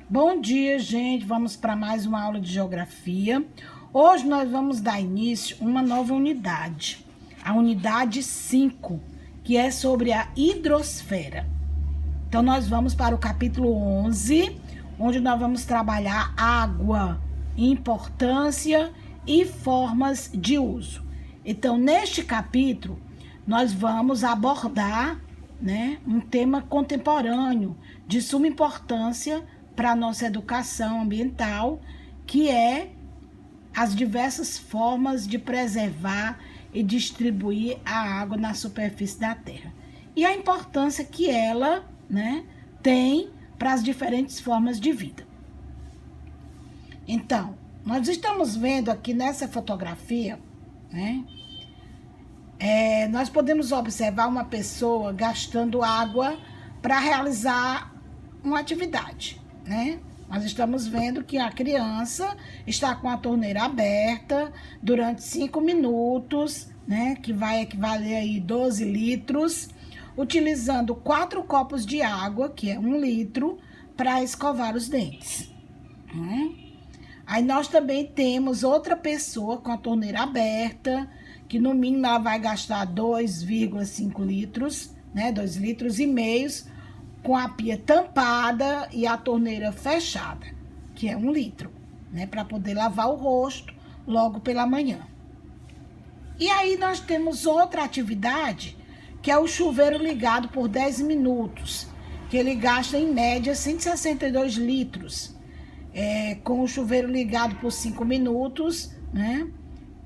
Bom dia, gente. Vamos para mais uma aula de geografia. Hoje nós vamos dar início a uma nova unidade, a unidade 5, que é sobre a hidrosfera. Então nós vamos para o capítulo 11, onde nós vamos trabalhar água, importância e formas de uso. Então, neste capítulo, nós vamos abordar, um tema contemporâneo de suma importância para a nossa educação ambiental, que é as diversas formas de preservar e distribuir a água na superfície da Terra. E a importância que ela, tem para as diferentes formas de vida. Então, nós estamos vendo aqui nessa fotografia, nós podemos observar uma pessoa gastando água para realizar uma atividade, Nós estamos vendo que a criança está com a torneira aberta durante 5 minutos, que vai equivaler aí 12 litros, utilizando 4 copos de água, que é 1 litro, para escovar os dentes. Aí nós também temos outra pessoa com a torneira aberta, que no mínimo ela vai gastar 2,5 litros, 2,5 litros, com a pia tampada e a torneira fechada, que é 1 litro, para poder lavar o rosto logo pela manhã. E aí nós temos outra atividade, que é o chuveiro ligado por 10 minutos, que ele gasta em média 162 litros. Com o chuveiro ligado por 5 minutos,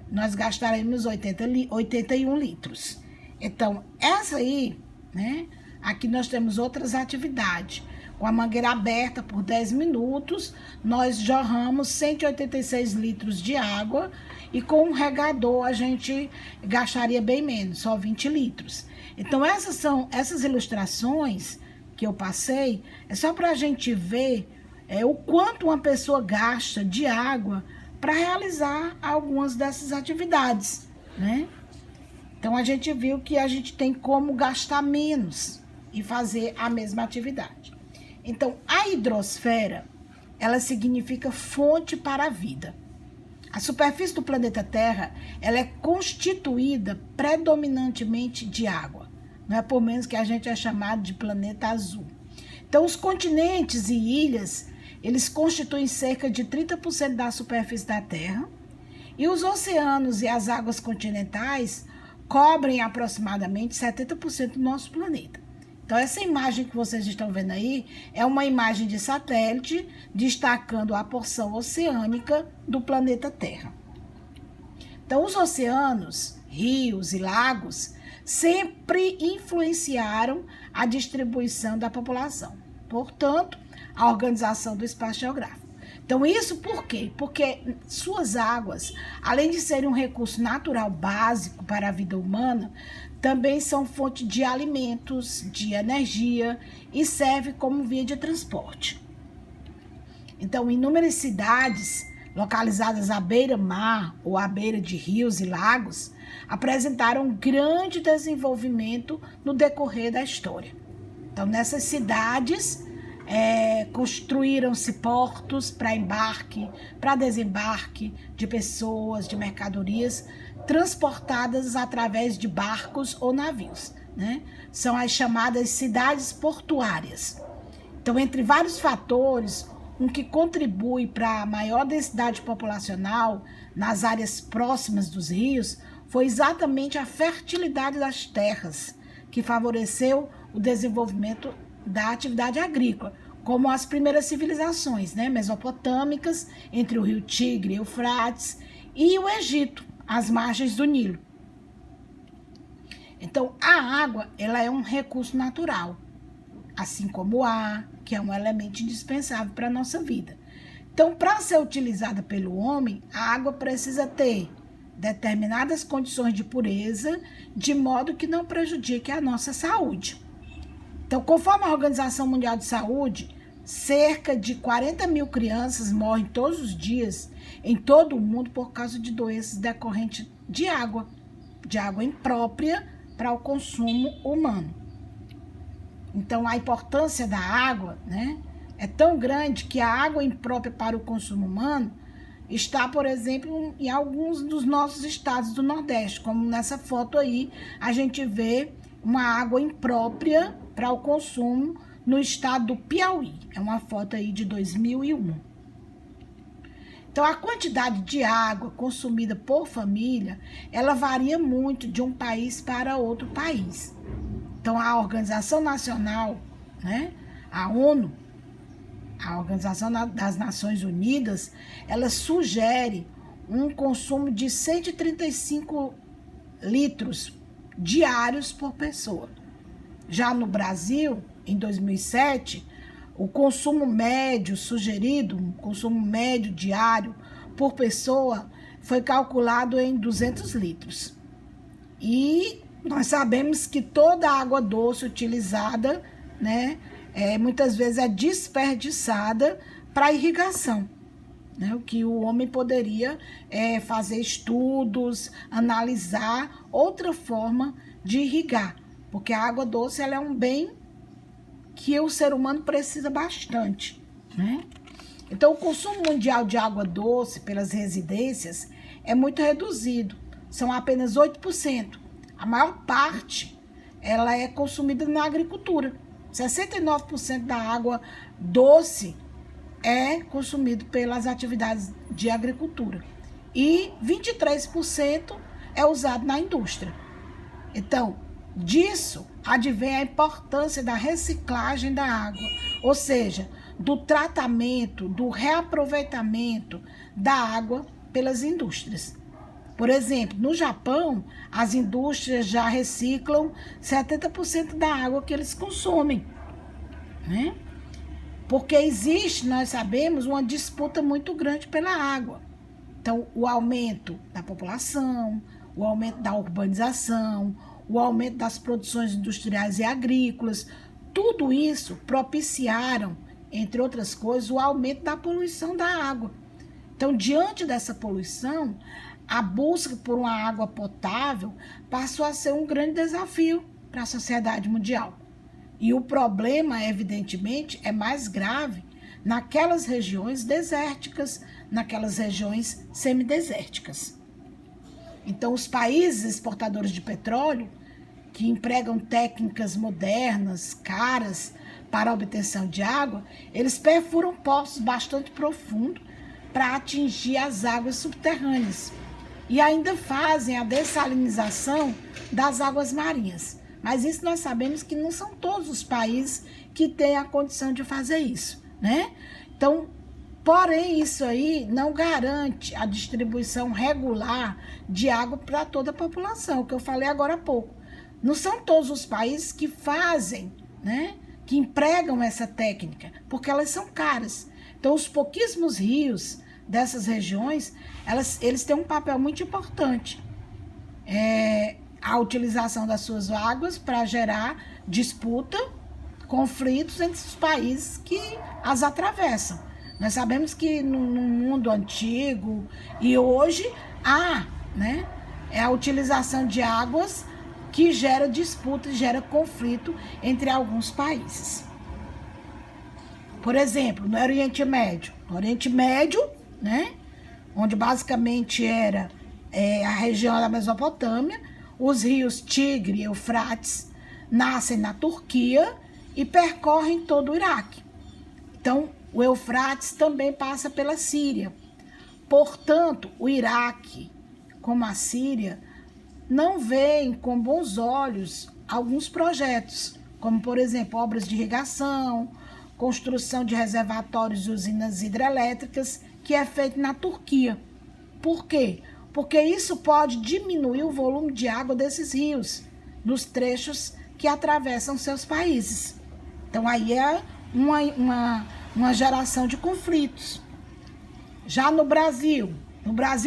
nós gastaremos 81 litros. Então, essa aí, aqui nós temos outras atividades. Com a mangueira aberta por 10 minutos, nós jorramos 186 litros de água e com um regador a gente gastaria bem menos, só 20 litros. Então, essas ilustrações que eu passei, é só para a gente ver o quanto uma pessoa gasta de água para realizar algumas dessas atividades, Então, a gente viu que a gente tem como gastar menos e fazer a mesma atividade. Então, a hidrosfera, ela significa fonte para a vida. A superfície do planeta Terra, ela é constituída predominantemente de água. Não é por menos que a gente é chamado de planeta azul. Então, os continentes e ilhas, eles constituem cerca de 30% da superfície da Terra, e os oceanos e as águas continentais cobrem aproximadamente 70% do nosso planeta. Então, essa imagem que vocês estão vendo aí é uma imagem de satélite destacando a porção oceânica do planeta Terra. Então, os oceanos, rios e lagos sempre influenciaram a distribuição da população. Portanto, a organização do espaço geográfico. Então, isso por quê? Porque suas águas, além de serem um recurso natural básico para a vida humana, também são fonte de alimentos, de energia e serve como via de transporte. Então, inúmeras cidades localizadas à beira-mar ou à beira de rios e lagos apresentaram um grande desenvolvimento no decorrer da história. Então, nessas cidades, construíram-se portos para embarque, para desembarque de pessoas, de mercadorias, transportadas através de barcos ou navios, São as chamadas cidades portuárias. Então, entre vários fatores, um que contribui para a maior densidade populacional nas áreas próximas dos rios foi exatamente a fertilidade das terras, que favoreceu o desenvolvimento da atividade agrícola, como as primeiras civilizações, mesopotâmicas, entre o rio Tigre e Eufrates, e o Egito, às margens do Nilo. Então, a água, ela é um recurso natural, assim como o ar, que é um elemento indispensável para a nossa vida. Então, para ser utilizada pelo homem, a água precisa ter determinadas condições de pureza, de modo que não prejudique a nossa saúde. Então, conforme a Organização Mundial de Saúde, cerca de 40 mil crianças morrem todos os dias em todo o mundo por causa de doenças decorrentes de água imprópria para o consumo humano. Então, a importância da água, é tão grande que a água imprópria para o consumo humano está, por exemplo, em alguns dos nossos estados do Nordeste, como nessa foto aí, a gente vê uma água imprópria para o consumo no estado do Piauí. É uma foto aí de 2001. Então, a quantidade de água consumida por família, ela varia muito de um país para outro país. Então, a Organização Nacional, né, a ONU, a Organização das Nações Unidas, ela sugere um consumo de 135 litros diários por pessoa. Já no Brasil, em 2007, o consumo médio sugerido, o consumo médio diário por pessoa, foi calculado em 200 litros. E nós sabemos que toda a água doce utilizada, né, muitas vezes é desperdiçada para irrigação, né? O que o homem poderia fazer estudos, analisar outra forma de irrigar, porque a água doce ela é um bem que o ser humano precisa bastante, né? Então, o consumo mundial de água doce pelas residências é muito reduzido, são apenas 8%. A maior parte ela é consumida na agricultura. 69% da água doce é consumido pelas atividades de agricultura e 23% é usado na indústria. Então, disso advém a importância da reciclagem da água, ou seja, do tratamento, do reaproveitamento da água pelas indústrias. Por exemplo, no Japão, as indústrias já reciclam 70% da água que eles consomem, né? Porque existe, nós sabemos, uma disputa muito grande pela água. Então, o aumento da população, o aumento da urbanização, o aumento das produções industriais e agrícolas, tudo isso propiciaram, entre outras coisas, o aumento da poluição da água. Então, diante dessa poluição, a busca por uma água potável passou a ser um grande desafio para a sociedade mundial. E o problema, evidentemente, é mais grave naquelas regiões desérticas, naquelas regiões semidesérticas. Então, os países exportadores de petróleo, que empregam técnicas modernas, caras, para a obtenção de água, eles perfuram poços bastante profundos para atingir as águas subterrâneas. E ainda fazem a dessalinização das águas marinhas. Mas isso nós sabemos que não são todos os países que têm a condição de fazer isso, né? Então, porém, isso aí não garante a distribuição regular de água para toda a população, que eu falei agora há pouco. Não são todos os países que fazem, né? Que empregam essa técnica, porque elas são caras. Então, os pouquíssimos rios dessas regiões, eles têm um papel muito importante. A utilização das suas águas para gerar disputa, conflitos entre os países que as atravessam. Nós sabemos que no mundo antigo e hoje há, né, a utilização de águas que gera disputa e gera conflito entre alguns países. Por exemplo, no Oriente Médio. No Oriente Médio, né, onde basicamente era a região da Mesopotâmia, os rios Tigre e Eufrates nascem na Turquia e percorrem todo o Iraque. Então, o Eufrates também passa pela Síria. Portanto, o Iraque, como a Síria, não veem com bons olhos alguns projetos, como, por exemplo, obras de irrigação, construção de reservatórios e usinas hidrelétricas, que é feito na Turquia. Por quê? Porque isso pode diminuir o volume de água desses rios, nos trechos que atravessam seus países. Então, aí é uma geração de conflitos. Já no Brasil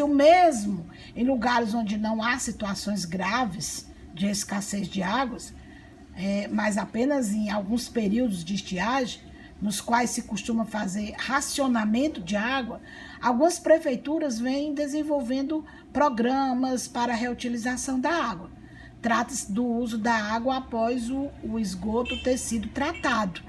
mesmo, em lugares onde não há situações graves de escassez de águas, mas apenas em alguns períodos de estiagem, nos quais se costuma fazer racionamento de água, algumas prefeituras vêm desenvolvendo programas para a reutilização da água. Trata-se do uso da água após o esgoto ter sido tratado,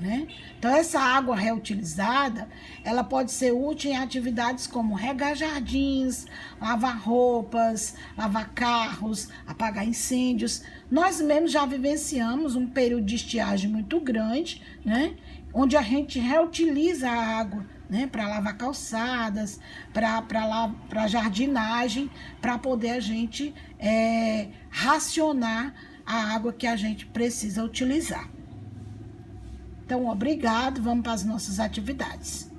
né? Então, essa água reutilizada, ela pode ser útil em atividades como regar jardins, lavar roupas, lavar carros, apagar incêndios. Nós mesmos já vivenciamos um período de estiagem muito grande, né? Onde a gente reutiliza a água, né? Para lavar calçadas, para jardinagem, para poder a gente racionar a água que a gente precisa utilizar. Então, obrigado, vamos para as nossas atividades.